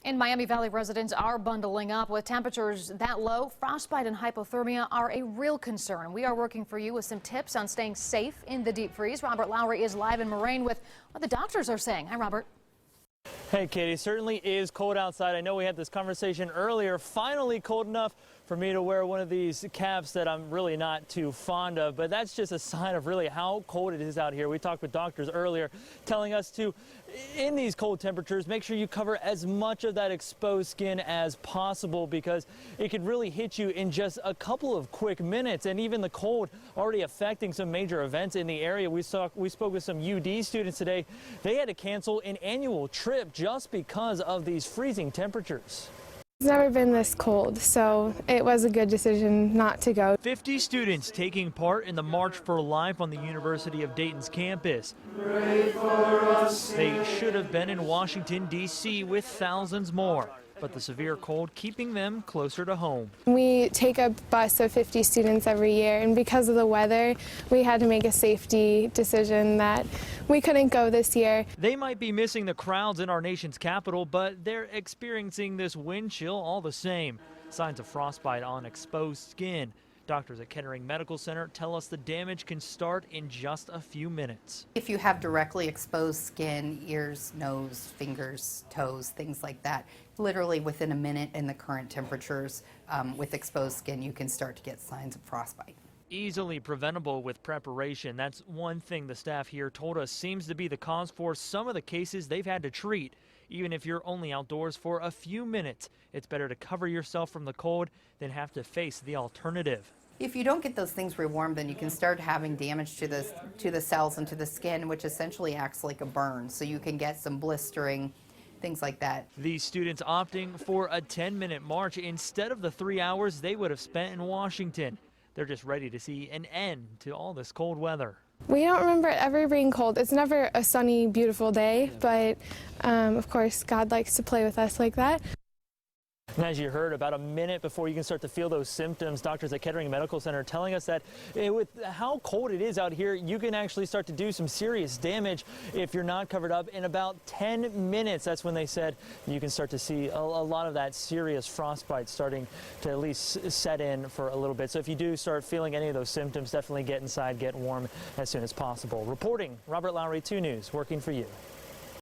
In Miami Valley, residents are bundling up. With temperatures that low, frostbite and hypothermia are a real concern. We are working for you with some tips on staying safe in the deep freeze. Robert Lowry is live in Moraine with what the doctors are saying. Hi, Robert. Hey, Katie, certainly is cold outside. I know we had this conversation earlier. Finally cold enough for me to wear one of these caps that I'm really not too fond of, but that's just a sign of really how cold it is out here. We talked with doctors earlier telling us to, in these cold temperatures, make sure you cover as much of that exposed skin as possible because it could really hit you in just a couple of quick minutes. And even the cold already affecting some major events in the area. We spoke with some UD students today. They had to cancel an annual trip just because of these freezing temperatures. It's never been this cold, so it was a good decision not to go. 50 students taking part in the March for Life on the University of Dayton's campus. They should have been in Washington, D.C. with thousands more, but the severe cold keeping them closer to home. We take a bus of 50 students every year, and because of the weather, we had to make a safety decision that we couldn't go this year. They might be missing the crowds in our nation's capital, but they're experiencing this wind chill all the same. Signs of frostbite on exposed skin. Doctors at Kettering Medical Center tell us the damage can start in just a few minutes. If you have directly exposed skin, ears, nose, fingers, toes, things like that, literally within a minute in the current temperatures with exposed skin, you can start to get signs of frostbite. Easily preventable with preparation. That's one thing the staff here told us seems to be the cause for some of the cases they've had to treat. Even if you're only outdoors for a few minutes, it's better to cover yourself from the cold than have to face the alternative. If you don't get those things rewarmed, then you can start having damage to the cells and to the skin, which essentially acts like a burn. So you can get some blistering, things like that. These students opting for a 10-minute march instead of the 3 hours they would have spent in Washington. They're just ready to see an end to all this cold weather. We don't remember it ever being cold. It's never a sunny, beautiful day, but of course, God likes to play with us like that. And as you heard, about a minute before you can start to feel those symptoms, doctors at Kettering Medical Center telling us that with how cold it is out here, you can actually start to do some serious damage if you're not covered up. In about 10 minutes, that's when they said you can start to see a lot of that serious frostbite starting to at least set in for a little bit. So if you do start feeling any of those symptoms, definitely get inside, get warm as soon as possible. Reporting, Robert Lowry, 2 News, working for you.